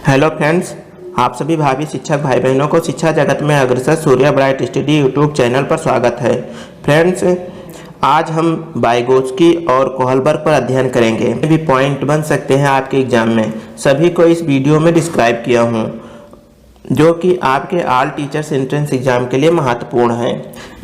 Hello friends, आप सभी भावी शिक्षक भाई बहनों को शिक्षा जगत में अग्रसर Surya bright study YouTube channel पर स्वागत है। फ्रेंड्स, आज हम वाइगोत्स्की और कोहलबर्ग पर अध्ययन करेंगे। भी पॉइंट बन सकते हैं आपके एग्जाम में, सभी को इस वीडियो में डिस्क्राइब किया हूँ, जो कि आपके ऑल टीचर्स एंट्रेंस एग्जाम के लिए महत्वपूर्ण है।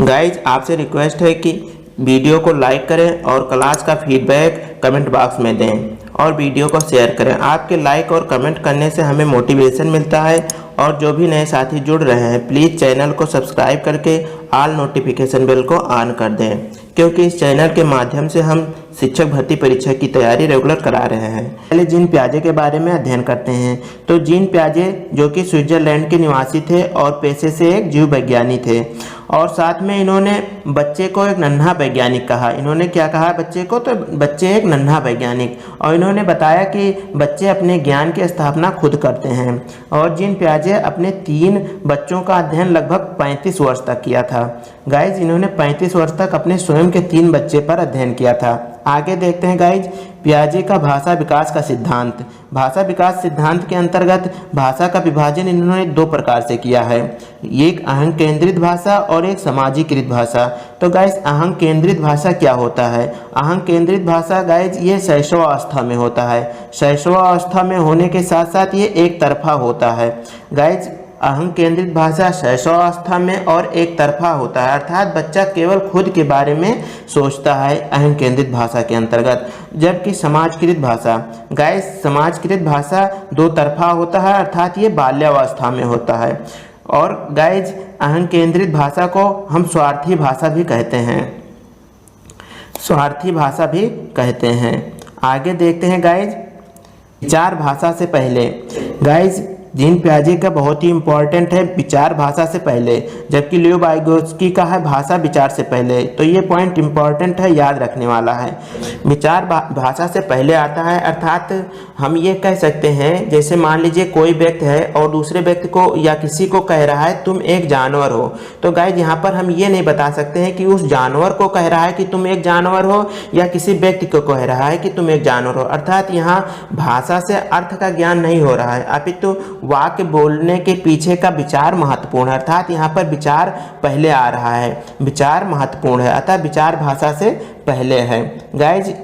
गाइज, आपसे रिक्वेस्ट है कि वीडियो को लाइक करें और क्लास का फीडबैक कमेंट बॉक्स में दें और वीडियो को शेयर करें। आपके लाइक और कमेंट करने से हमें मोटिवेशन मिलता है और जो भी नए साथी जुड़ रहे हैं प्लीज़ चैनल को सब्सक्राइब करके ऑल नोटिफिकेशन बेल को ऑन कर दें, क्योंकि इस चैनल के माध्यम से हम शिक्षक भर्ती परीक्षा की तैयारी रेगुलर करा रहे हैं। पहले जीन पियाजे के बारे में अध्ययन करते हैं। तो जीन पियाजे जो कि स्विट्जरलैंड के निवासी थे और पेशे से एक जीव विज्ञानी थे, और साथ में इन्होंने बच्चे को एक नन्हा वैज्ञानिक कहा। इन्होंने क्या कहा बच्चे को? तो बच्चे एक नन्हा वैज्ञानिक। और इन्होंने बताया कि बच्चे अपने ज्ञान की स्थापना खुद करते हैं। और जीन पियाजे अपने 3 बच्चों का अध्ययन लगभग 35 वर्ष तक किया था। गाइज, इन्होंने 35 वर्ष तक अपने स्वयं के 3 बच्चे पर अध्ययन किया था। आगे देखते हैं गाइज, पियाजे का भाषा विकास का सिद्धांत। भाषा विकास सिद्धांत के अंतर्गत भाषा का विभाजन इन्होंने 2 प्रकार से किया है, एक अहं केंद्रित भाषा और एक समाजीकृत भाषा। तो गाइज, अहं केंद्रित भाषा क्या होता है? अहं केंद्रित भाषा गाइज ये शैशवावस्था में होता है। शैशवावस्था में होने के साथ साथ ये एक तरफा होता है। गाइज, अहं केंद्रित भाषा शैशवावस्था में और एक तरफा होता है, अर्थात बच्चा केवल खुद के बारे में सोचता है अहं केंद्रित भाषा के अंतर्गत। जबकि समाजकृत भाषा, गाइस, समाजकृत भाषा 2 तरफा होता है, अर्थात ये बाल्यावस्था में होता है। और गाइज, अहं केंद्रित भाषा को हम स्वार्थी भाषा भी कहते हैं, स्वार्थी भाषा भी कहते हैं। आगे देखते हैं गाइज, विचार भाषा से पहले। गाइज, जीन पियाजे का बहुत ही इंपॉर्टेंट है विचार भाषा से पहले, जबकि लियो वाइगोत्स्की का है भाषा विचार से पहले। तो ये पॉइंट इंपॉर्टेंट है, याद रखने वाला है। विचार भाषा से पहले आता है, अर्थात हम ये कह सकते हैं, जैसे मान लीजिए कोई व्यक्ति है और दूसरे व्यक्ति को या किसी को कह रहा है तुम एक जानवर हो। तो गाइज, यहाँ पर हम ये नहीं बता सकते हैं कि उस जानवर को कह रहा है कि तुम एक जानवर हो या किसी व्यक्ति को कह रहा है कि तुम एक जानवर हो। अर्थात यहाँ भाषा से अर्थ का ज्ञान नहीं हो रहा है, अपितु वाक्य बोलने के पीछे का विचार महत्वपूर्ण है, अर्थात यहाँ पर विचार पहले आ रहा है, विचार महत्वपूर्ण है, अतः विचार भाषा से पहले है। गाइज,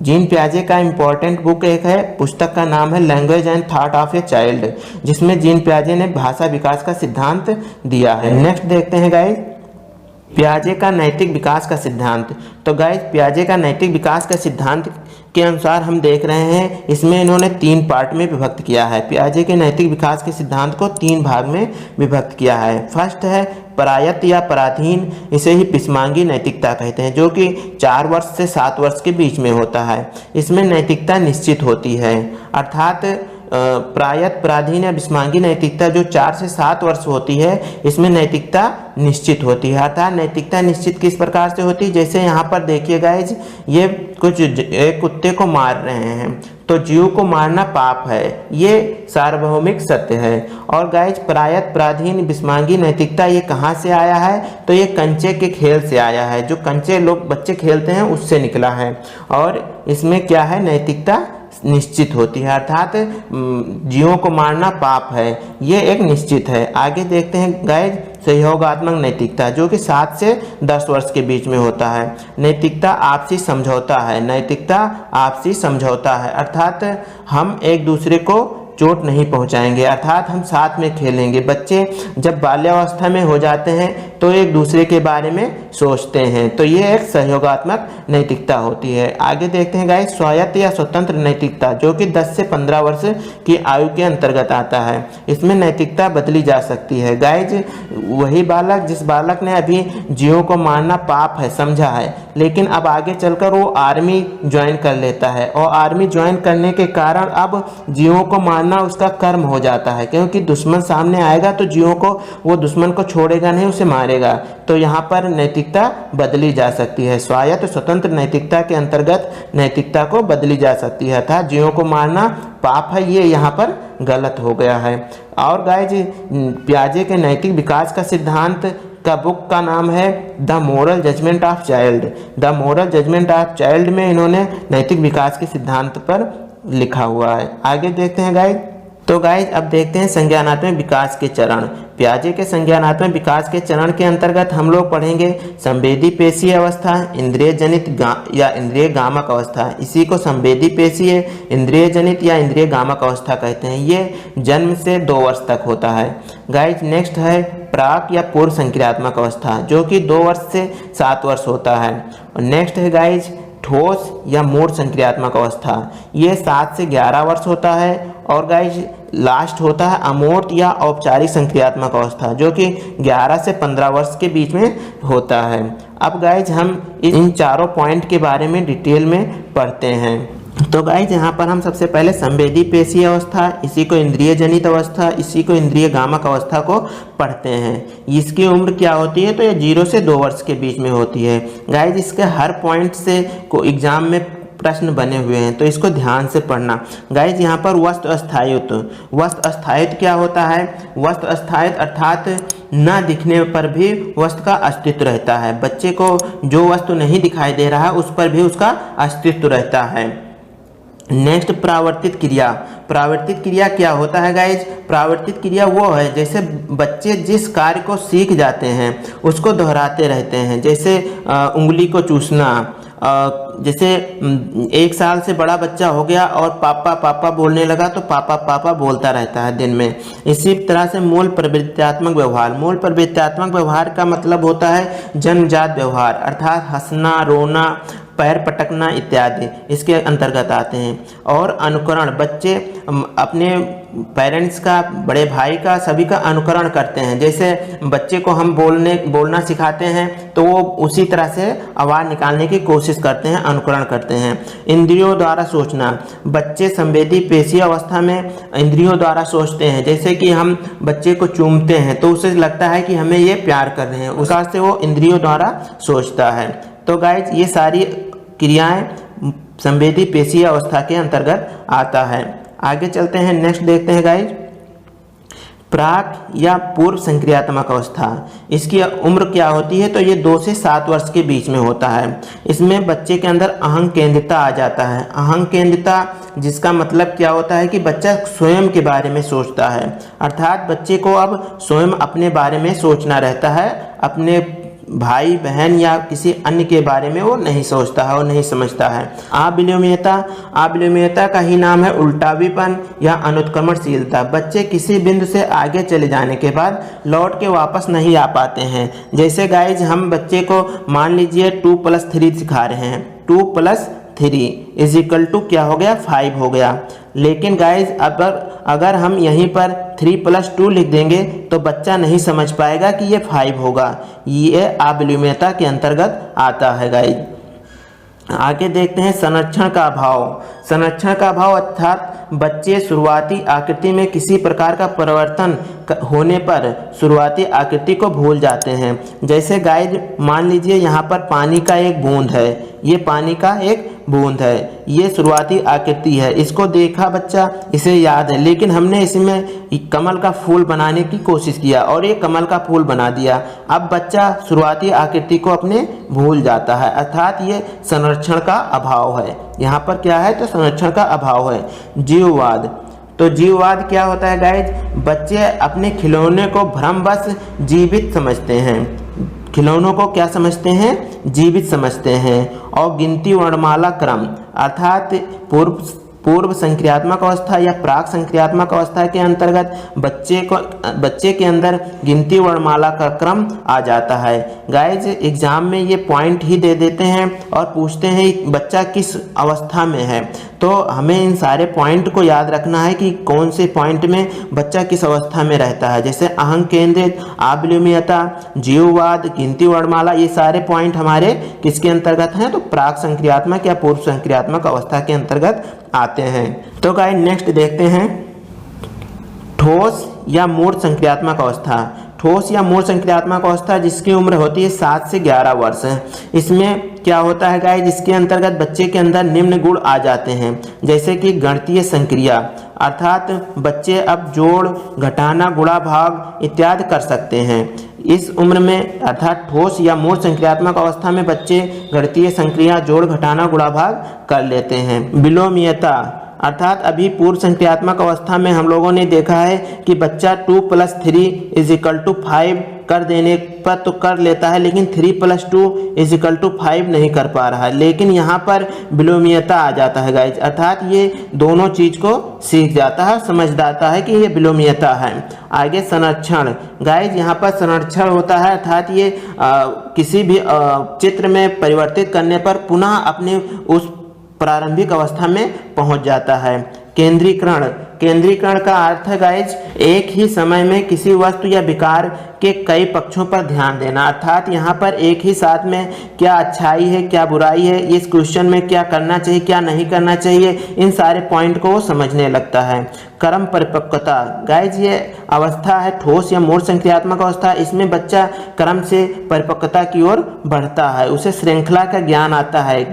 जीन पियाजे का इंपॉर्टेंट बुक एक है, पुस्तक का नाम है language and thought of a child, जिसमें जीन पियाजे ने भाषा विकास का सिद्धांत दिया है। नेक्स्ट देखते हैं गाइज, पियाजे का नैतिक विकास का सिद्धांत। तो गाइज, पियाजे का नैतिक विकास का सिद्धांत के अनुसार हम देख रहे हैं, इसमें इन्होंने 3 पार्ट में विभक्त किया है। पियाजे के नैतिक विकास के सिद्धांत को 3 भाग में विभक्त किया है। फर्स्ट है परायत्त या पराधीन, इसे ही पिस्मांगी नैतिकता कहते हैं, जो कि 4 वर्ष से 7 वर्ष के बीच में होता है। इसमें नैतिकता निश्चित होती है, अर्थात प्रायत पराधीन या पिस्मांगी नैतिकता जो 4 से 7 वर्ष होती है, इसमें नैतिकता निश्चित होती है। अर्थात नैतिकता निश्चित किस प्रकार से होती है? जैसे यहाँ पर देखिए गाइज, ये कुछ एक कुत्ते को मार रहे हैं, तो जीव को मारना पाप है, ये सार्वभौमिक सत्य है। और गाइज, प्रायत पराधीन पिस्मांगी नैतिकता ये कहाँ से आया है? तो ये कंचे के खेल से आया है, जो कंचे लोग बच्चे खेलते हैं उससे निकला है। और इसमें क्या है? नैतिकता निश्चित होती है, अर्थात जीवों को मारना पाप है, ये एक निश्चित है। आगे देखते हैं गाइज, सहयोगात्मक नैतिकता, जो कि 7 से 10 वर्ष के बीच में होता है। नैतिकता आपसी समझौता है, नैतिकता आपसी समझौता है, अर्थात हम एक दूसरे को चोट नहीं पहुंचाएंगे, अर्थात हम साथ में खेलेंगे। बच्चे जब बाल्यावस्था में हो जाते हैं तो एक दूसरे के बारे में सोचते हैं, तो ये एक सहयोगात्मक नैतिकता होती है। आगे देखते हैं गाइस, स्वायत्त या स्वतंत्र नैतिकता, जो कि 10 से 15 वर्ष की आयु के अंतर्गत आता है। इसमें नैतिकता बदली जा सकती है। गाइज, वही बालक जिस बालक ने अभी जीवों को मारना पाप है समझा है, लेकिन अब आगे चलकर वो आर्मी ज्वाइन कर लेता है, और आर्मी ज्वाइन करने के कारण अब जीवों को मारना उसका कर्म हो जाता है, क्योंकि दुश्मन सामने आएगा तो जीवों को, वो दुश्मन को छोड़ेगा नहीं, उसे मारेगा। तो यहाँ पर नैतिकता बदली जा सकती है। स्वायत्त स्वतंत्र नैतिकता के अंतर्गत नैतिकता को बदली जा सकती है, अर्थात जीवों को मारना पाप है, ये यहाँ पर गलत हो गया है। और गाइज, पियाजे के नैतिक विकास का सिद्धांत का बुक का नाम है the moral judgment of child. The moral judgment of child में इन्होंने नैतिक विकास के सिद्धांत पर लिखा हुआ है। आगे देखते हैं गाइज, तो गाइज अब देखते हैं संज्ञानात्मक विकास के चरण। पियाजे के संज्ञानात्मक विकास के चरण के अंतर्गत हम लोग पढ़ेंगे संवेदी पेशीय अवस्था, इंद्रिय जनित या इंद्रिय गामक अवस्था। इसी को संवेदी पेशीय, इंद्रिय जनित या इंद्रिय गामक अवस्था कहते हैं। ये जन्म से 2 वर्ष तक होता है। गाइज नेक्स्ट है प्राक या पूर्व संक्रियात्मक अवस्था, जो कि 2 वर्ष से 7 वर्ष होता है। और नेक्स्ट है गाइज ठोस या मूढ़ संक्रियात्मक अवस्था, ये 7 से 11 वर्ष होता है। और गाइज लास्ट होता है अमूर्त या औपचारिक संक्रियात्मक अवस्था, जो कि 11 से 15 वर्ष के बीच में होता है। अब गाइज हम इन चारों पॉइंट के बारे में डिटेल में पढ़ते हैं। तो गाइज यहाँ पर हम सबसे पहले संवेदी पेशीय अवस्था, इसी को इंद्रिय जनित अवस्था, इसी को इंद्रिय गामक अवस्था को पढ़ते हैं। इसकी उम्र क्या होती है, तो ये 0 से 2 वर्ष के बीच में होती है। गाइज इसके हर पॉइंट से को एग्जाम में प्रश्न बने हुए हैं, तो इसको ध्यान से पढ़ना। गाइज यहाँ पर वस्तु अस्थायित्व, वस्तु अस्थायित्व क्या होता है? वस्तु अस्थायित्व अर्थात न दिखने पर भी वस्तु का अस्तित्व रहता है। बच्चे को जो वस्तु नहीं दिखाई दे रहा है उस पर भी उसका अस्तित्व रहता है। नेक्स्ट प्रावर्तित क्रिया। प्रावर्तित क्रिया क्या होता है गाइज? प्रावर्तित क्रिया वो है जैसे बच्चे जिस कार्य को सीख जाते हैं उसको दोहराते रहते हैं। जैसे उंगली को चूसना, जैसे 1 साल से बड़ा बच्चा हो गया और पापा पापा बोलने लगा तो पापा पापा बोलता रहता है दिन में। इसी तरह से मूल प्रवृत्त्यात्मक व्यवहार। मूल प्रवृत्त्यात्मक व्यवहार का मतलब होता है जन्मजात व्यवहार, अर्थात हंसना, रोना, पैर पटकना इत्यादि इसके अंतर्गत आते हैं। और अनुकरण, बच्चे अपने पेरेंट्स का, बड़े भाई का, सभी का अनुकरण करते हैं। जैसे बच्चे को हम बोलना सिखाते हैं तो वो उसी तरह से आवाज़ निकालने की कोशिश करते हैं, अनुकरण करते हैं। इंद्रियों द्वारा सोचना, बच्चे संवेदी पेशीय अवस्था में इंद्रियों द्वारा सोचते हैं। जैसे कि हम बच्चे को चूमते हैं तो उसे लगता है कि हमें ये प्यार कर रहे हैं, उस हिसाब से वो इंद्रियों द्वारा सोचता है। तो गाइज ये सारी क्रियाएं संवेदी पेशीय अवस्था के अंतर्गत आता है। आगे चलते हैं, नेक्स्ट देखते हैं गाइज प्राक या पूर्व संक्रियात्मक अवस्था। इसकी उम्र क्या होती है, तो ये 2 से 7 वर्ष के बीच में होता है। इसमें बच्चे के अंदर अहं केंद्रिता आ जाता है। अहं केंद्रिता जिसका मतलब क्या होता है कि बच्चा स्वयं के बारे में सोचता है, अर्थात बच्चे को अब स्वयं अपने बारे में सोचना रहता है, अपने भाई बहन या किसी अन्य के बारे में वो नहीं सोचता है और नहीं समझता है। अविलोम्यता, अविलोम्यता का ही नाम है उल्टावीपन या अनुत्क्रमणशीलता। बच्चे किसी बिंदु से आगे चले जाने के बाद लौट के वापस नहीं आ पाते हैं। जैसे गाइज हम बच्चे को मान लीजिए 2+3 सिखा रहे हैं, 2+3 = क्या हो गया? 5 हो गया। लेकिन गाइज अगर हम यहीं पर 3+2 लिख देंगे तो बच्चा नहीं समझ पाएगा कि ये 5 होगा। ये अविलोम्यता के अंतर्गत आता है गाइज। आगे देखते हैं संरक्षण का अभाव। संरक्षण का अभाव अर्थात बच्चे शुरुआती आकृति में किसी प्रकार का परिवर्तन होने पर शुरुआती आकृति को भूल जाते हैं। जैसे गाइज मान लीजिए यहाँ पर पानी का एक बूंद है, ये पानी का एक बूंद है, ये शुरुआती आकृति है, इसको देखा बच्चा, इसे याद है, लेकिन हमने इसमें कमल का फूल बनाने की कोशिश किया और ये कमल का फूल बना दिया। अब बच्चा शुरुआती आकृति को अपने भूल जाता है, अर्थात ये संरक्षण का अभाव है। यहाँ पर क्या है, तो संरक्षण का अभाव है। जीववाद, तो जीववाद क्या होता है गाइज? बच्चे अपने खिलौने को भ्रमवश जीवित समझते हैं। खिलौनों को क्या समझते हैं? जीवित समझते हैं। और गिनती वर्णमाला क्रम अर्थात पूर्व संक्रियात्मक अवस्था या प्राक संक्रियात्मक अवस्था के अंतर्गत बच्चे के अंदर गिनती वर्णमाला का क्रम आ जाता है। गाइज एग्जाम में ये पॉइंट ही दे देते हैं और पूछते हैं बच्चा किस अवस्था में है, तो हमें इन सारे पॉइंट को याद रखना है कि कौन से पॉइंट में बच्चा किस अवस्था में रहता है। जैसे अहं केंद्रित, अविलोम्यता, जीववाद, गिनती वर्णमाला, ये सारे पॉइंट हमारे किसके अंतर्गत हैं, तो प्राक संक्रियात्मक या पूर्व संक्रियात्मक अवस्था के अंतर्गत आते हैं। तो गाइस नेक्स्ट देखते हैं ठोस या मूढ़ संक्रियात्मक अवस्था। ठोस या मूढ़ संक्रियात्मक अवस्था जिसकी उम्र होती है 7 से 11 वर्ष। इसमें क्या होता है गाइस, जिसके अंतर्गत बच्चे के अंदर निम्न गुण आ जाते हैं, जैसे कि गणितीय संक्रिया, अर्थात बच्चे अब जोड़, घटाना, गुणा, भाग इत्यादि कर सकते हैं। इस उम्र में अर्थात ठोस या मूढ़ संक्रियात्मक अवस्था में बच्चे गणितीय संक्रिया, जोड़, घटाना, गुणा, भाग कर लेते हैं। विलोम्यता अर्थात अभी पूर्व संक्रियात्मक अवस्था में हम लोगों ने देखा है कि बच्चा 2 + 3 = 5 कर देने पर तो कर लेता है, लेकिन 3 + 2 = 5 नहीं कर पा रहा है। लेकिन यहाँ पर विलोमीयता आ जाता है गाइज, अर्थात ये दोनों चीज को सीख जाता है, समझ जाता है कि ये विलोमीयता है। आगे संरक्षण गाइज, यहाँ पर संरक्षण होता है, अर्थात ये किसी भी चित्र में परिवर्तित करने पर पुनः अपने उस प्रारंभिक अवस्था में पहुंच जाता है। केंद्रीकरण, केंद्रीकरण का अर्थ है गाइज एक ही समय में किसी वस्तु या विकार के कई पक्षों पर ध्यान देना, अर्थात यहाँ पर एक ही साथ में क्या अच्छाई है क्या बुराई है, इस क्वेश्चन में क्या करना चाहिए क्या नहीं करना चाहिए, इन सारे पॉइंट को वो समझने लगता है। क्रम परिपक्वता गाइज, ये अवस्था है ठोस या मूल संक्रियात्मक अवस्था, इसमें बच्चा क्रम से परिपक्वता की ओर बढ़ता है, उसे श्रृंखला का ज्ञान आता है,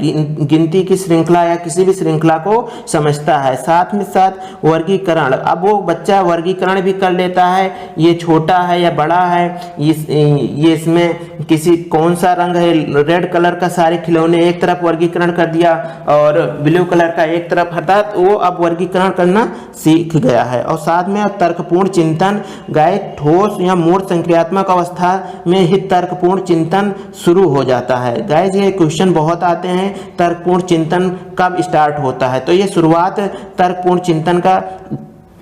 गिनती की श्रृंखला या किसी भी श्रृंखला को समझता है। साथ में साथ वर्गीकरण, अब वो बच्चा वर्गीकरण भी कर लेता है, ये छोटा है या बड़ा है, ये इसमें किसी कौन सा रंग है, रेड कलर का सारे खिलौने एक तरफ वर्गीकरण कर दिया और ब्लू कलर का एक तरफ, अर्थात वो अब वर्गीकरण करना सीख गया है। और साथ में तर्कपूर्ण चिंतन गाय ठोस या मूल संक्रियात्मक अवस्था में ही तर्कपूर्ण चिंतन शुरू हो जाता है। गाइस ये क्वेश्चन बहुत आते हैं, तर्कपूर्ण चिंतन कब स्टार्ट होता है, तो ये शुरुआत तर्कपूर्ण चिंतन का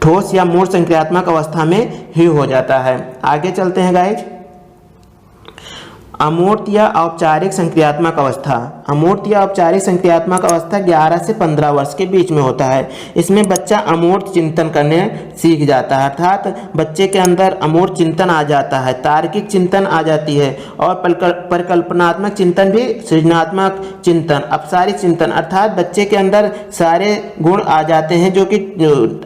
ठोस या मूल संक्रियात्मक अवस्था में ही हो जाता है। आगे चलते हैं गाइज, अमूर्त या औपचारिक संक्रियात्मक अवस्था। अमूर्त या औपचारिक संक्रियात्मक अवस्था 11 से 15 वर्ष के बीच में होता है। इसमें बच्चा अमूर्त चिंतन करने सीख जाता है, अर्थात बच्चे के अंदर अमूर्त चिंतन आ जाता है, तार्किक चिंतन आ जाती है और परिकल्पनात्मक चिंतन भी, सृजनात्मक चिंतन, अपसारी चिंतन, अर्थात बच्चे के अंदर सारे गुण आ जाते हैं जो कि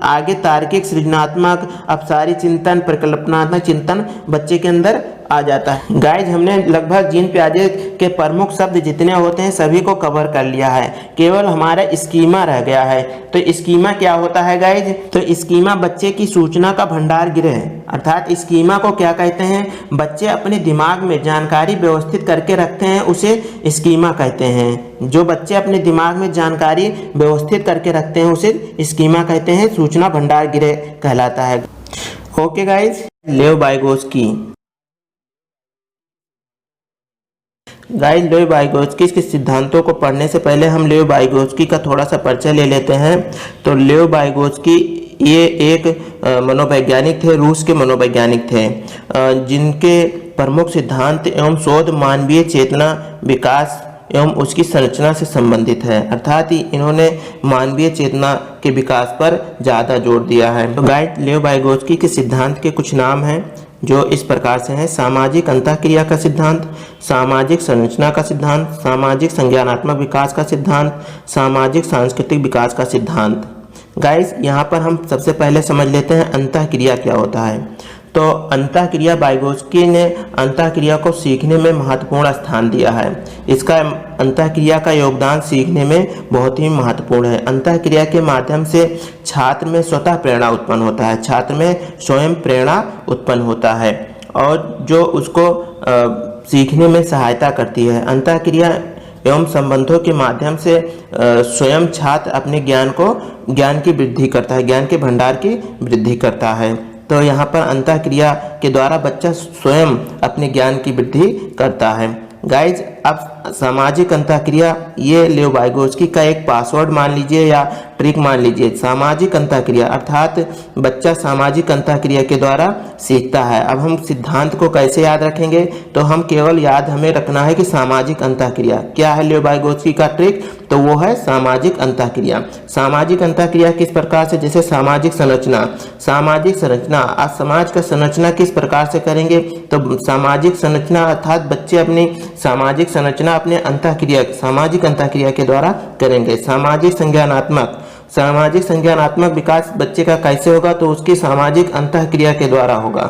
आगे तार्किक, सृजनात्मक, अपसारी चिंतन, परिकल्पनात्मक चिंतन बच्चे के अंदर आ जाता है। गाइज हमने लगभग जीन पियाजे के प्रमुख शब्द जितने होते हैं सभी को कवर कर लिया है, केवल हमारा स्कीमा रह गया है। तो स्कीमा क्या होता है गाइज, तो स्कीमा बच्चे की सूचना का भंडार गृह, अर्थात स्कीमा को क्या कहते हैं, बच्चे अपने दिमाग में जानकारी व्यवस्थित करके रखते हैं उसे स्कीमा कहते हैं। जो बच्चे अपने दिमाग में जानकारी व्यवस्थित करके रखते हैं उसे स्कीमा कहते हैं, सूचना भंडार गृह कहलाता है। ओके गाइज, लेव वाइगोत्स्की। गाइस लेव वाइगोत्स्की के सिद्धांतों को पढ़ने से पहले हम लेव वाइगोत्स्की का थोड़ा सा परिचय ले लेते हैं। तो लेव वाइगोत्स्की ये एक मनोवैज्ञानिक थे, रूस के मनोवैज्ञानिक थे, जिनके प्रमुख सिद्धांत एवं शोध मानवीय चेतना, विकास एवं उसकी संरचना से संबंधित है, अर्थात इन्होंने मानवीय चेतना के विकास पर ज़्यादा जोर दिया है। तो गाइस लेव वाइगोत्स्की के सिद्धांत के कुछ नाम हैं जो इस प्रकार से हैं: सामाजिक अंतःक्रिया का सिद्धांत, सामाजिक संरचना का सिद्धांत, सामाजिक संज्ञानात्मक विकास का सिद्धांत, सामाजिक सांस्कृतिक विकास का सिद्धांत। गाइस यहाँ पर हम सबसे पहले समझ लेते हैं अंतःक्रिया क्या होता है। तो अंतःक्रिया, वाइगोत्स्की ने अंतःक्रिया को सीखने में महत्वपूर्ण स्थान दिया है। इसका अंतःक्रिया का योगदान सीखने में बहुत ही महत्वपूर्ण है। अंतःक्रिया के माध्यम से छात्र में स्वतः प्रेरणा उत्पन्न होता है, छात्र में स्वयं प्रेरणा उत्पन्न होता है और जो उसको सीखने में सहायता करती है। अंतःक्रिया एवं संबंधों के माध्यम से स्वयं छात्र अपने ज्ञान की वृद्धि करता है, ज्ञान के भंडार की वृद्धि करता है। तो यहाँ पर अंतःक्रिया के द्वारा बच्चा स्वयं अपने ज्ञान की वृद्धि करता है। गाइज अब सामाजिक अंतःक्रिया ये लेव वाइगोत्स्की का एक पासवर्ड मान लीजिए या ट्रिक मान लीजिए। सामाजिक अंतःक्रिया अर्थात बच्चा सामाजिक अंतःक्रिया के द्वारा सीखता है। अब हम सिद्धांत को कैसे याद रखेंगे, तो हम केवल याद हमें रखना है कि सामाजिक अंतःक्रिया क्या है। लेव वाइगोत्स्की का ट्रिक तो वो है सामाजिक अंतःक्रिया। सामाजिक अंतःक्रिया किस प्रकार से, जैसे सामाजिक संरचना, सामाजिक संरचना, आज समाज का संरचना किस प्रकार से करेंगे, तो सामाजिक संरचना अर्थात बच्चे अपनी सामाजिक संरचना अपने सामाजिक अंतःक्रिया के द्वारा करेंगे। सामाजिक संज्ञानात्मक विकास बच्चे का कैसे होगा, तो उसकी सामाजिक अंतःक्रिया के द्वारा होगा।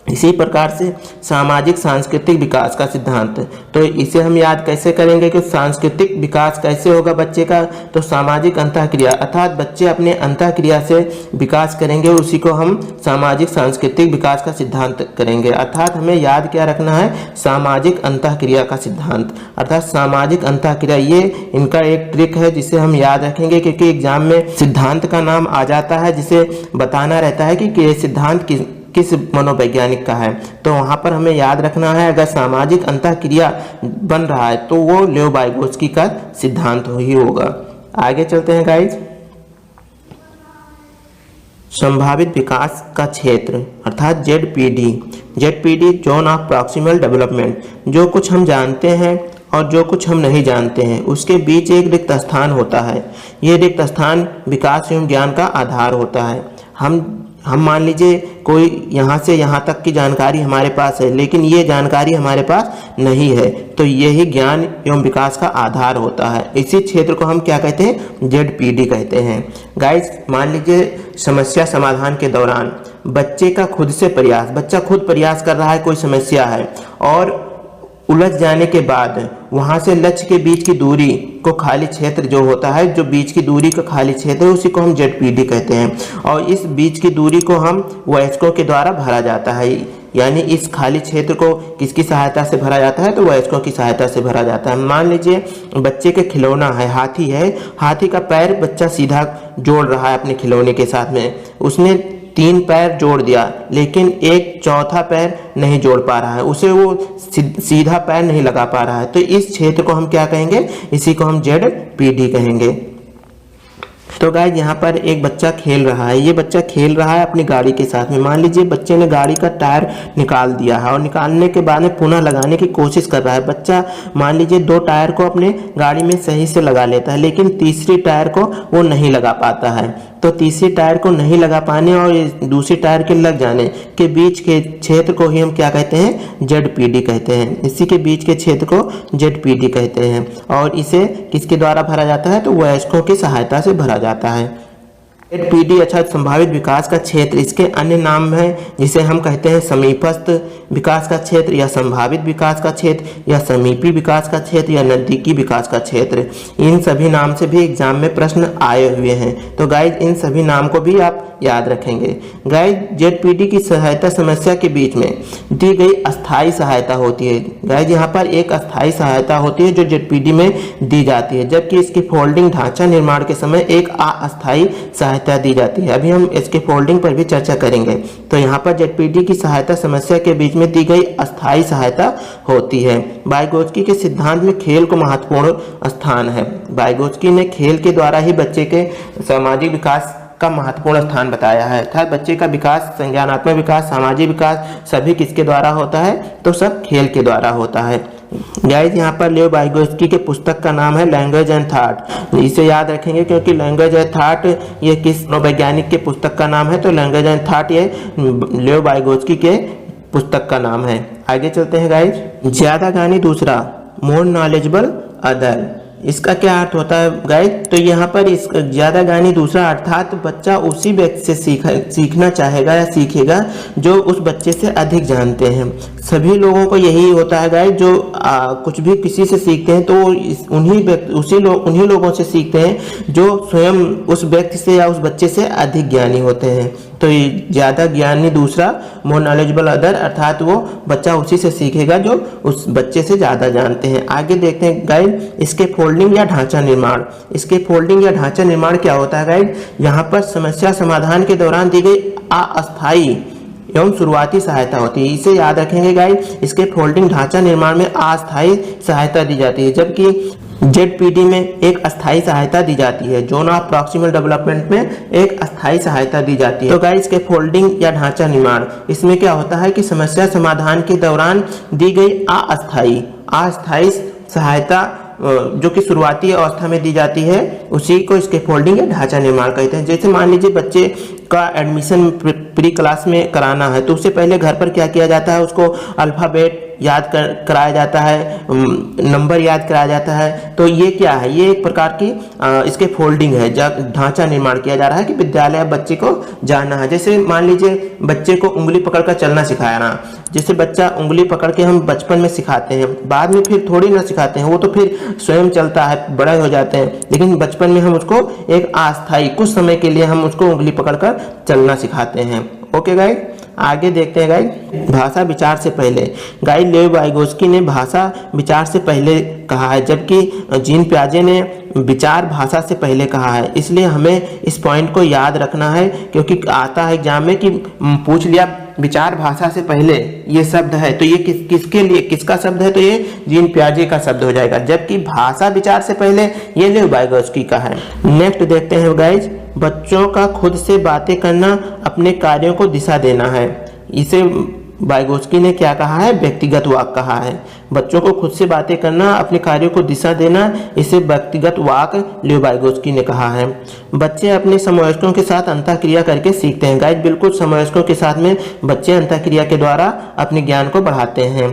इसी प्रकार से सामाजिक सांस्कृतिक विकास का सिद्धांत, तो इसे हम याद कैसे करेंगे कि सांस्कृतिक विकास कैसे होगा बच्चे का, तो सामाजिक अंतःक्रिया अर्थात बच्चे अपने अंतःक्रिया से विकास करेंगे, उसी को हम सामाजिक सांस्कृतिक विकास का सिद्धांत करेंगे। अर्थात हमें याद क्या रखना है, सामाजिक अंतःक्रिया का सिद्धांत अर्थात सामाजिक अंतःक्रिया, ये इनका एक ट्रिक है जिसे हम याद रखेंगे, क्योंकि एग्जाम में सिद्धांत का नाम आ जाता है जिसे बताना रहता है कि ये सिद्धांत किस मनोवैज्ञानिक का है। तो वहाँ पर हमें याद रखना है अगर सामाजिक अंतःक्रिया बन रहा है तो वो लियो वाइगोत्स्की का सिद्धांत ही होगा। आगे चलते हैं गाइज। संभावित विकास का क्षेत्र अर्थात ZPD zone of proximal development, जो कुछ हम जानते हैं और जो कुछ हम नहीं जानते हैं उसके बीच एक रिक्त स्थान होता है। ये रिक्त स्थान विकास एवं ज्ञान का आधार होता है। हम मान लीजिए कोई यहाँ से यहाँ तक की जानकारी हमारे पास है, लेकिन ये जानकारी हमारे पास नहीं है, तो यही ज्ञान एवं विकास का आधार होता है। इसी क्षेत्र को हम क्या कहते हैं, जेडपीडी कहते हैं। गाइस मान लीजिए समस्या समाधान के दौरान बच्चे का खुद से प्रयास, बच्चा खुद प्रयास कर रहा है, कोई समस्या है और उलझ जाने के बाद वहां से लक्ष्य के बीच की दूरी को खाली क्षेत्र जो होता है, जो बीच की दूरी का खाली क्षेत्र है, उसी को हम जेडपीडी कहते हैं। और इस बीच की दूरी को हम वयस्कों के द्वारा भरा जाता है, यानी इस खाली क्षेत्र को किसकी सहायता से भरा जाता है, तो वयस्कों की सहायता से भरा जाता है। मान लीजिए बच्चे के खिलौना है, हाथी है, हाथी का पैर बच्चा सीधा जोड़ रहा है अपने खिलौने के साथ में, उसने 3 पैर जोड़ दिया लेकिन एक चौथा पैर नहीं जोड़ पा रहा है, उसे वो सीधा पैर नहीं लगा पा रहा है, तो इस क्षेत्र को हम क्या कहेंगे, इसी को हम जेडपीडी कहेंगे। तो गाइस यहाँ पर एक बच्चा खेल रहा है, ये बच्चा खेल रहा है अपनी गाड़ी के साथ में। मान लीजिए बच्चे ने गाड़ी का टायर निकाल दिया है और निकालने के बाद में पुनः लगाने की कोशिश कर रहा है। बच्चा मान लीजिए 2 टायर को अपने गाड़ी में सही से लगा लेता है, लेकिन तीसरी टायर को वो नहीं लगा पाता है। तो तीसरी टायर को नहीं लगा पाने और दूसरी टायर के लग जाने के बीच के क्षेत्र को ही हम क्या कहते हैं, जेडपीडी कहते हैं। इसी के बीच के क्षेत्र को जेडपीडी कहते हैं और इसे किसके द्वारा भरा जाता है, तो वयस्कों की सहायता से भरा जाता है। जेडपीडी अर्थात संभावित विकास का क्षेत्र, इसके अन्य नाम है जिसे हम कहते हैं समीपस्थ विकास का क्षेत्र या संभावित विकास का क्षेत्र या समीपी विकास का क्षेत्र या नजदीकी विकास का क्षेत्र। इन सभी नाम से भी एग्जाम में प्रश्न आए हुए हैं, तो गाइज इन सभी नाम को भी आप याद रखेंगे। गाइज जेडपीडी की सहायता समस्या के बीच में दी गई अस्थायी सहायता होती है। गाइज यहाँ पर एक अस्थायी सहायता होती है जो जेडपीडी में दी जाती है, जबकि इसकी फोल्डिंग ढांचा निर्माण के समय एक अस्थायी सहायता दी जाती है। अभी हम इसके फोल्डिंग पर भी चर्चा करेंगे। तो यहाँ पर जेडपीडी की सहायता समस्या के बीच में दी गई अस्थायी सहायता होती है। वाइगोत्स्की के सिद्धांत में खेल को महत्वपूर्ण स्थान है। वाइगोत्स्की ने खेल के द्वारा ही बच्चे के सामाजिक विकास का महत्वपूर्ण स्थान बताया है। अर्थात बच्चे का विकास, संज्ञानात्मक विकास, सामाजिक विकास सभी किसके द्वारा होता है, तो सब खेल के द्वारा होता है। गाइस यहाँ पर लियो वाइगोत्स्की के पुस्तक का नाम है लैंग्वेज एंड थॉट। इसे याद रखेंगे क्योंकि लैंग्वेज एंड थॉट ये किस मनोवैज्ञानिक के पुस्तक का नाम है, तो लैंग्वेज एंड थॉट ये लियो वाइगोत्स्की के पुस्तक का नाम है। आगे चलते हैं गाइस। ज्यादा ज्ञानी दूसरा, मोर नॉलेजेबल अदर, इसका क्या अर्थ होता है गाइस, तो यहाँ पर इस ज्यादा ज्ञानी दूसरा अर्थात बच्चा उसी व्यक्ति से सीखना चाहेगा या सीखेगा जो उस बच्चे से अधिक जानते हैं। सभी लोगों को यही होता है गाइस, जो कुछ भी किसी से सीखते हैं तो उन्हीं लोगों से सीखते हैं जो स्वयं उस व्यक्ति से या उस बच्चे से अधिक ज्ञानी होते हैं। तो ये ज्यादा ज्ञानी दूसरा, मोर नॉलेजेबल अदर, अर्थात वो बच्चा उसी से सीखेगा जो उस बच्चे से ज्यादा जानते हैं। आगे देखते हैं गाइस इसके फोल्डिंग या ढांचा निर्माण। इसके फोल्डिंग या ढांचा निर्माण क्या होता है गाइस, यहाँ पर समस्या समाधान के दौरान दी गई अस्थायी एवं शुरुआती सहायता होती है। इसे याद रखेंगे गाइस, इसके फोल्डिंग ढांचा निर्माण में अस्थायी सहायता दी जाती है, जबकि जेडपीडी में एक अस्थायी सहायता दी जाती है। जोन ऑफ प्रॉक्सिमल डेवलपमेंट में एक अस्थायी सहायता दी जाती है। तो गाइस के फोल्डिंग या ढांचा निर्माण, इसमें क्या होता है कि समस्या समाधान के दौरान दी गई अस्थायी सहायता जो कि शुरुआती अवस्था में दी जाती है, उसी को इसके फोल्डिंग या ढांचा निर्माण कहते हैं। जैसे मान लीजिए बच्चे का एडमिशन प्री क्लास में कराना है, तो उससे पहले घर पर क्या किया जाता है, उसको अल्फाबेट याद कराया जाता है, नंबर याद कराया जाता है। तो ये क्या है, ये एक प्रकार की इसके फोल्डिंग है, ढांचा निर्माण किया जा रहा है कि विद्यालय बच्चे को जाना है। जैसे मान लीजिए बच्चे को उंगली पकड़कर चलना सिखाना, जैसे बच्चा उंगली पकड़ के हम बचपन में सिखाते हैं, बाद में फिर थोड़ी ना सिखाते हैं, वो तो फिर स्वयं चलता है, बड़े हो जाते हैं, लेकिन बचपन में हम उसको एक अस्थायी कुछ समय के लिए हम उसको उंगली पकड़कर चलना सिखाते हैं। ओके गाइस, आगे देखते हैं गाइस, भाषा विचार से पहले। गाइस लेव वाइगोस्की ने भाषा विचार से पहले कहा है, जबकि जीन पियाजे ने विचार भाषा से पहले कहा है। इसलिए हमें इस पॉइंट को याद रखना है, क्योंकि आता है एग्जाम में कि पूछ लिया विचार भाषा से पहले ये शब्द है, तो ये किसके लिए, किसका शब्द है, तो ये जीन पियाजे का शब्द हो जाएगा, जबकि भाषा विचार से पहले ये लेव वाइगोस्की का है। नेक्स्ट देखते हैं गाइज, बच्चों का खुद से बातें करना अपने कार्यों को दिशा देना है। इसे वाइगोस्की ने क्या कहा है, व्यक्तिगत वाक कहा है। बच्चों को खुद से बातें करना, अपने कार्यों को दिशा देना, इसे व्यक्तिगत वाक लेव वाइगोस्की ने कहा है। बच्चे अपने समवयस्कों के साथ अंतःक्रिया करके सीखते हैं। गाइस बिल्कुल समवयस्कों के साथ में बच्चे अंतःक्रिया के द्वारा अपने ज्ञान को बढ़ाते हैं।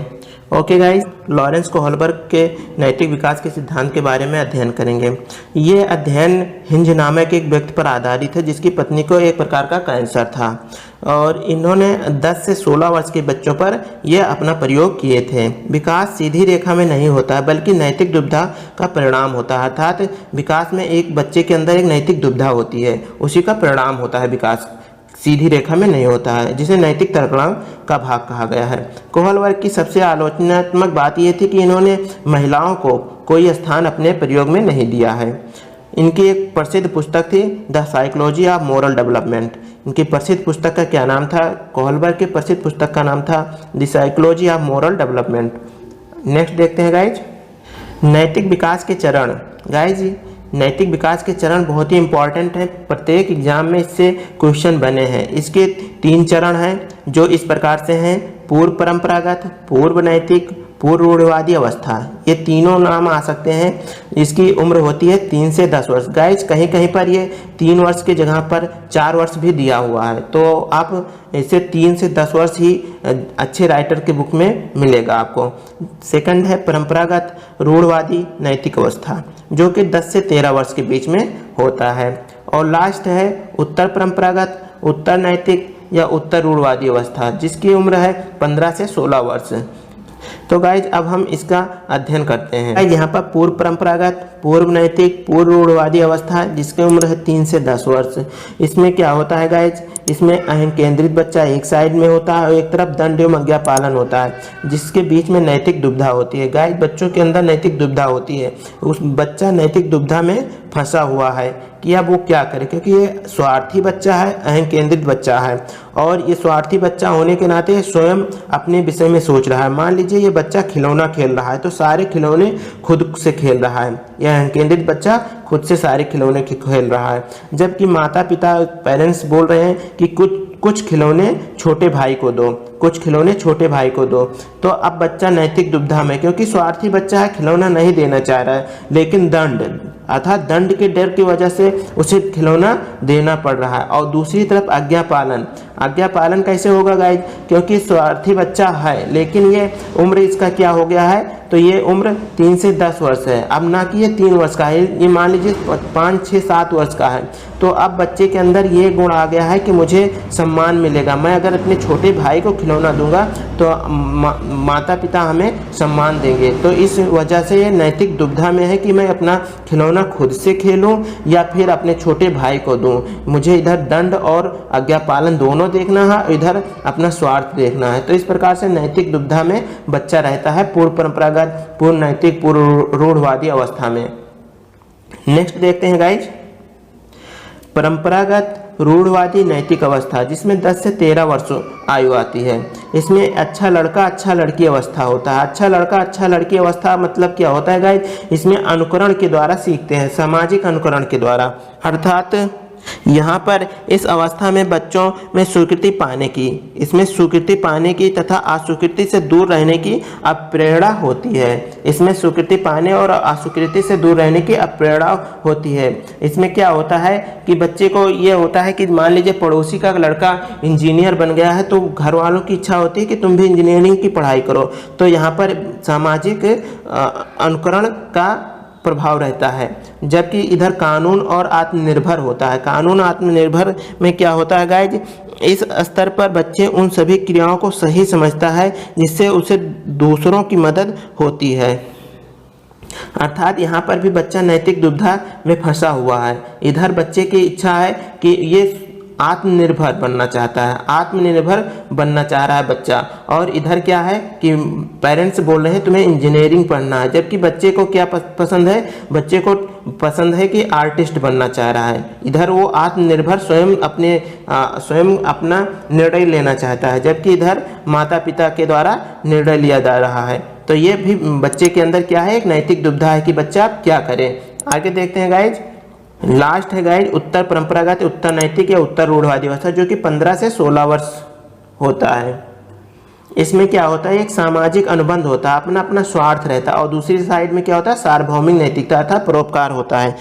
ओके गाइस, लॉरेंस कोहलबर्ग के नैतिक विकास के सिद्धांत के बारे में अध्ययन करेंगे। ये अध्ययन हिंज नामक एक व्यक्ति पर आधारित है, जिसकी पत्नी को एक प्रकार का कैंसर था, और इन्होंने 10 से 16 वर्ष के बच्चों पर यह अपना प्रयोग किए थे। विकास सीधी रेखा में नहीं होता है, बल्कि नैतिक दुविधा का परिणाम होता है। अर्थात विकास में एक बच्चे के अंदर एक नैतिक दुविधा होती है, उसी का परिणाम होता है। विकास सीधी रेखा में नहीं होता है, जिसे नैतिक तर्कण का भाग कहा गया है। कोहलबर्ग की सबसे आलोचनात्मक बात यह थी कि इन्होंने महिलाओं को कोई स्थान अपने प्रयोग में नहीं दिया है। इनकी एक प्रसिद्ध पुस्तक थी the psychology of moral development. इनकी प्रसिद्ध पुस्तक का क्या नाम था, कोहलबर्ग की प्रसिद्ध पुस्तक का नाम था the psychology of moral development. Next देखते हैं गाइज, नैतिक विकास के चरण। गाइज नैतिक विकास के चरण बहुत ही इंपॉर्टेंट है, प्रत्येक एग्जाम में इससे क्वेश्चन बने हैं। इसके 3 चरण हैं जो इस प्रकार से हैं, पूर्व परंपरागत, पूर्व नैतिक, पूर्व रूढ़िवादी अवस्था। ये तीनों नाम आ सकते हैं। इसकी उम्र होती है 3 से 10 वर्ष। गाइज कहीं कहीं पर ये 3 वर्ष की जगह पर 4 वर्ष भी दिया हुआ है, तो आप इसे 3 से 10 वर्ष ही अच्छे राइटर के बुक में मिलेगा आपको। सेकंड है परंपरागत रूढ़वादी नैतिक अवस्था, जो कि 10 से 13 वर्ष के बीच में होता है। और लास्ट है उत्तर परंपरागत, उत्तर नैतिक या उत्तर रूढ़वादी अवस्था, जिसकी उम्र है 15 से 16 वर्ष। तो गाइज अब हम इसका अध्ययन करते हैं। यहाँ पर पूर्व परंपरागत, पूर्व नैतिक, पूर्व रूढ़वादी अवस्था, जिसकी उम्र है 3 से 10 वर्ष। इसमें क्या होता है गाइज, इसमें अहम केंद्रित बच्चा एक साइड में होता है और एक तरफ दंड एवं आज्ञा पालन होता है, जिसके बीच में नैतिक दुविधा होती है। गाइज बच्चों के अंदर नैतिक दुविधा होती है, उस बच्चा नैतिक दुविधा में फंसा हुआ है कि अब वो क्या करे, क्योंकि ये स्वार्थी बच्चा है, अहम केंद्रित बच्चा है, और ये स्वार्थी बच्चा होने के नाते स्वयं अपने विषय में सोच रहा है। मान लीजिए ये बच्चा खिलौना खेल रहा है, तो सारे खिलौने खुद से खेल रहा है। यह अहम केंद्रित बच्चा खुद से सारे खिलौने खेल रहा है, जबकि माता पिता पेरेंट्स बोल रहे हैं कि कुछ खिलौने छोटे भाई को दो, कुछ खिलौने छोटे भाई को दो। तो अब बच्चा नैतिक दुविधा में, क्योंकि स्वार्थी बच्चा है, खिलौना नहीं देना चाह रहा है, लेकिन दंड अर्थात दंड के डर की वजह से उसे खिलौना देना पड़ रहा है। और दूसरी तरफ आज्ञा पालन कैसे होगा गाइज, क्योंकि स्वार्थी बच्चा है, लेकिन ये उम्र इसका क्या हो गया है, तो ये उम्र 3 से 10 वर्ष है। अब ना कि ये 3 वर्ष का है, ये मान लीजिए 5, 6, 7 वर्ष का है। तो अब बच्चे के अंदर ये गुण आ गया है कि मुझे सम्मान मिलेगा, मैं अगर अपने छोटे भाई को खिलौना दूंगा तो माता पिता हमें सम्मान देंगे। तो इस वजह से ये नैतिक दुविधा में है कि मैं अपना खिलौना खुद से खेलूं या फिर अपने छोटे भाई को दूं। मुझे इधर दंड और आज्ञा पालन दोनों देखना है, इधर अपना स्वार्थ देखना है। तो इस प्रकार से नैतिक दुविधा में बच्चा रहता है पूर्व परंपरागत, पूर्व नैतिक, पूर्व रूढ़वादी अवस्था में। नेक्स्ट देखते हैं गाइज, परंपरागत रूढ़वादी नैतिक अवस्था, जिसमें 10 से 13 वर्ष आयु आती है। इसमें अच्छा लड़का अच्छा लड़की अवस्था होता है। अच्छा लड़का अच्छा लड़की अवस्था मतलब क्या होता है गाइज, इसमें अनुकरण के द्वारा सीखते हैं, सामाजिक अनुकरण के द्वारा। अर्थात यहाँ पर इस अवस्था में बच्चों में स्वीकृति पाने की, इसमें स्वीकृति पाने की तथा अस्वीकृति से दूर रहने की अप्रेरणा होती है। इसमें स्वीकृति पाने और अस्वीकृति से दूर रहने की अप्रेरणा होती है। इसमें क्या होता है कि बच्चे को ये होता है कि मान लीजिए पड़ोसी का लड़का इंजीनियर बन गया है, तो घर वालों की इच्छा होती है कि तुम भी इंजीनियरिंग की पढ़ाई करो। तो यहाँ पर सामाजिक अनुकरण का प्रभाव रहता है। जबकि इधर कानून और आत्मनिर्भर होता है। कानून आत्मनिर्भर में क्या होता है गाइज, इस स्तर पर बच्चे उन सभी क्रियाओं को सही समझता है जिससे उसे दूसरों की मदद होती है। अर्थात यहाँ पर भी बच्चा नैतिक दुविधा में फंसा हुआ है। इधर बच्चे की इच्छा है कि ये आत्मनिर्भर बनना चाहता है, आत्मनिर्भर बनना चाह रहा है बच्चा, और इधर क्या है कि पेरेंट्स बोल रहे हैं तुम्हें इंजीनियरिंग पढ़ना है। जबकि बच्चे को क्या पसंद है, बच्चे को पसंद है कि आर्टिस्ट बनना चाह रहा है। इधर वो आत्मनिर्भर स्वयं अपना निर्णय लेना चाहता है, जबकि इधर माता पिता के द्वारा निर्णय लिया जा रहा है। तो ये भी बच्चे के अंदर क्या है, एक नैतिक दुविधा है कि बच्चा क्या करे। आगे देखते हैं गाइज। लास्ट है गाइज उत्तर परंपरागत, उत्तर नैतिक या उत्तर रूढ़वादी अवस्था, जो कि 15 से 16 वर्ष होता है। इसमें क्या होता है, एक सामाजिक अनुबंध होता है, अपना अपना स्वार्थ रहता है, और दूसरी साइड में क्या होता है, सार्वभौमिक नैतिकता अर्थात परोपकार होता है।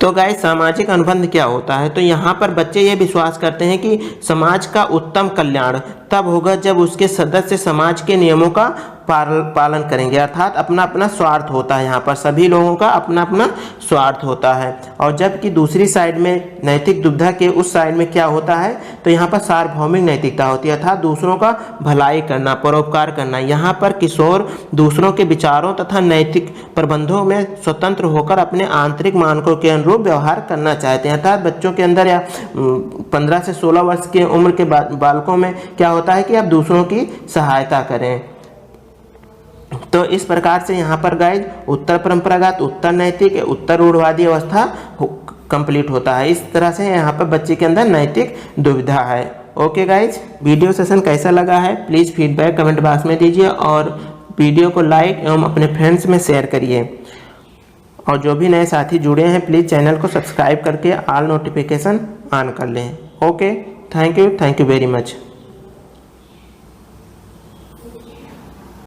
तो गाइज सामाजिक अनुबंध क्या होता है, तो यहाँ पर बच्चे ये विश्वास करते हैं कि समाज का उत्तम कल्याण तब होगा जब उसके सदस्य समाज के नियमों का पालन करेंगे। अर्थात अपना अपना स्वार्थ होता है, यहाँ पर सभी लोगों का अपना अपना स्वार्थ होता है। और जबकि दूसरी साइड में नैतिक दुविधा के उस साइड में क्या होता है, तो यहाँ पर सार्वभौमिक नैतिकता होती है, अर्थात दूसरों का भलाई करना, परोपकार करना। यहाँ पर किशोर दूसरों के विचारों तथा नैतिक प्रबंधों में स्वतंत्र होकर अपने आंतरिक मानकों के अनुरूप व्यवहार करना चाहते हैं। अर्थात बच्चों के अंदर या 15 से 16 वर्ष की उम्र के बालकों में क्या होता है कि आप दूसरों की सहायता करें। तो इस प्रकार से यहाँ पर गाइज उत्तर परंपरागत, उत्तर नैतिक, उत्तर रूढ़वादी अवस्था कंप्लीट होता है। इस तरह से यहाँ पर बच्चे के अंदर नैतिक दुविधा है। ओके गाइज, वीडियो सेशन कैसा लगा है प्लीज़ फीडबैक कमेंट बॉक्स में दीजिए, और वीडियो को लाइक एवं अपने फ्रेंड्स में शेयर करिए। और जो भी नए साथी जुड़े हैं प्लीज़ चैनल को सब्सक्राइब करके ऑल नोटिफिकेशन ऑन कर लें। Okay, thank you very much.